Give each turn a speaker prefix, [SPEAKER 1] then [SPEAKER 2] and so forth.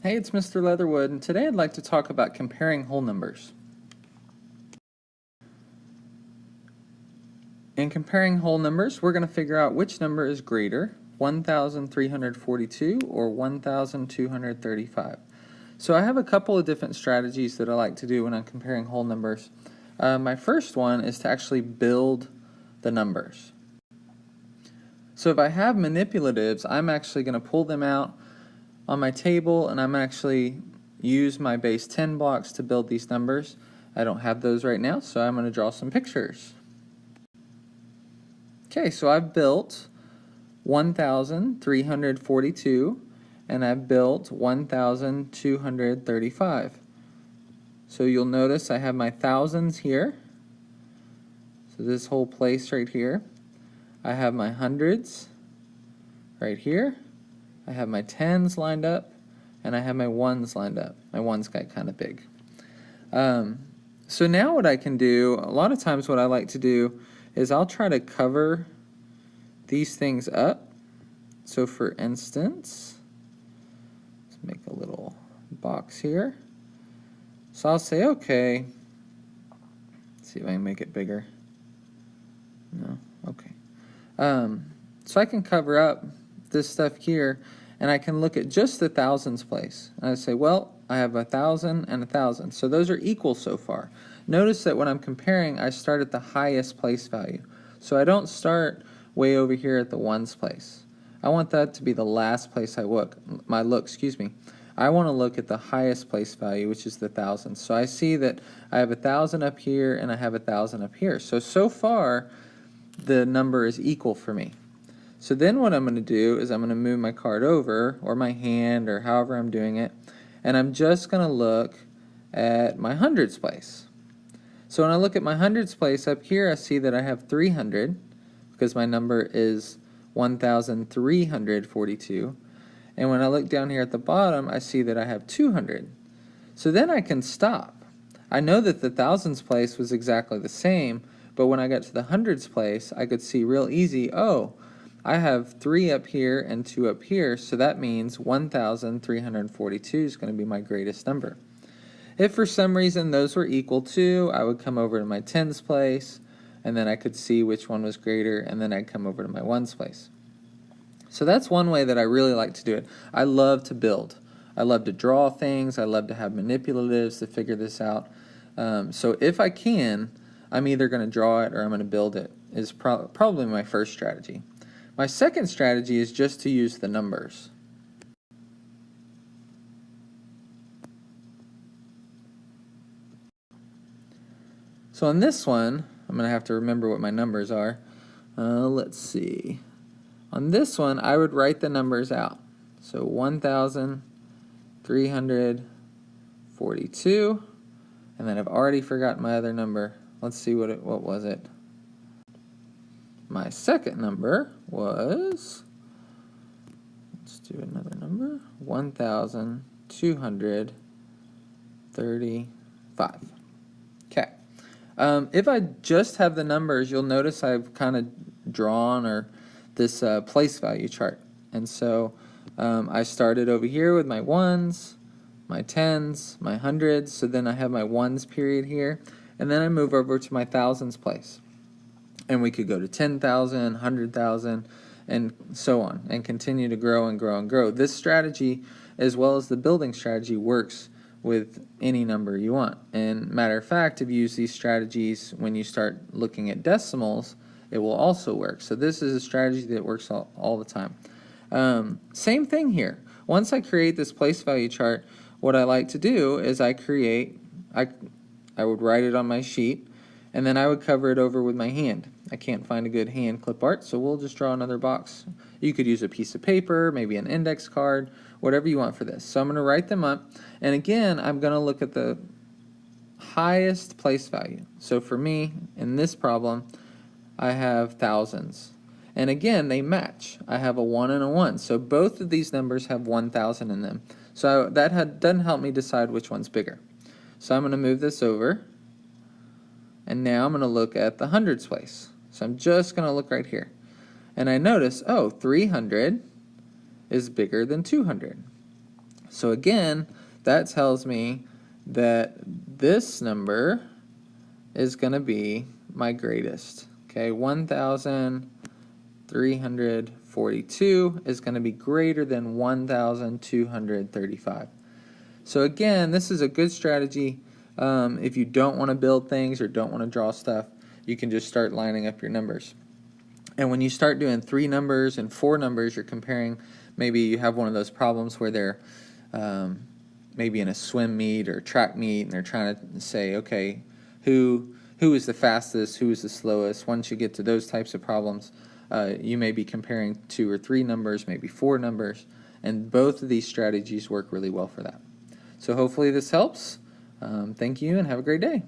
[SPEAKER 1] Hey, it's Mr. Leatherwood, and today I'd like to talk about comparing whole numbers. In comparing whole numbers, we're going to figure out which number is greater, 1,342 or 1,235. So I have a couple of different strategies that I like to do when I'm comparing whole numbers. My first one is to actually build the numbers. So if I have manipulatives, I'm actually going to pull them out on my table, and I'm actually use my base 10 blocks to build these numbers. I don't have those right now, so I'm going to draw some pictures. Okay, so I've built 1,342 and I've built 1,235. So you'll notice I have my thousands here. So this whole place right here. I have my hundreds right here. I have my tens lined up, and I have my ones lined up. My ones got kind of big. So now what I can do, a lot of times what I like to do is I'll try to cover these things up. So for instance, let's make a little box here. So I'll say, okay, let's see if I can make it bigger. No, okay. So I can cover up this stuff here, and I can look at just the thousands place. And I say, well, I have 1,000 and 1,000. So those are equal so far. Notice that when I'm comparing, I start at the highest place value. So I don't start way over here at the ones place. I want that to be the last place I look. I want to look at the highest place value, which is the thousands. So I see that I have 1,000 up here and I have 1,000 up here. So far, the number is equal for me. So then what I'm going to do is I'm going to move my card over, or my hand, or however I'm doing it, and I'm just going to look at my hundreds place. So when I look at my hundreds place up here, I see that I have 300, because my number is 1,342. And when I look down here at the bottom, I see that I have 200. So then I can stop. I know that the thousands place was exactly the same, but when I got to the hundreds place, I could see real easy, oh, I have 3 up here and 2 up here, so that means 1,342 is going to be my greatest number. If for some reason those were equal to, I would come over to my tens place, and then I could see which one was greater, and then I'd come over to my ones place. So that's one way that I really like to do it. I love to build. I love to draw things. I love to have manipulatives to figure this out. So if I can, I'm either going to draw it or I'm going to build it, is probably my first strategy. My second strategy is just to use the numbers. So on this one, I'm going to have to remember what my numbers are. Let's see. On this one, I would write the numbers out. So 1,342, and then I've already forgotten my other number. Let's see what was it. My second number was, let's do another number, 1,235. Okay. If I just have the numbers, you'll notice I've kind of drawn this place value chart. And so I started over here with my ones, my tens, my hundreds, so then I have my ones period here, and then I move over to my thousands place. And we could go to 10,000, 100,000, and so on, and continue to grow and grow and grow. This strategy, as well as the building strategy, works with any number you want. And matter of fact, if you use these strategies when you start looking at decimals, it will also work. So this is a strategy that works all the time. Same thing here. Once I create this place value chart, what I like to do is I would write it on my sheet, and then I would cover it over with my hand. I can't find a good hand clip art, so we'll just draw another box. You could use a piece of paper, maybe an index card, whatever you want for this. So I'm going to write them up, and again, I'm going to look at the highest place value. So for me, in this problem, I have thousands. And again, they match. I have a 1 and a 1, so both of these numbers have 1,000 in them. So that doesn't help me decide which one's bigger. So I'm going to move this over, and now I'm going to look at the hundreds place. So I'm just going to look right here. And I notice, oh, 300 is bigger than 200. So again, that tells me that this number is going to be my greatest. Okay, 1,342 is going to be greater than 1,235. So again, this is a good strategy. If you don't want to build things or don't want to draw stuff, you can just start lining up your numbers. And when you start doing 3 numbers and 4 numbers, you're comparing, maybe you have one of those problems where they're maybe in a swim meet or track meet, and they're trying to say, okay, who is the fastest, who is the slowest. Once you get to those types of problems, you may be comparing 2 or 3 numbers, maybe 4 numbers, and both of these strategies work really well for that. So hopefully this helps. Thank you and have a great day.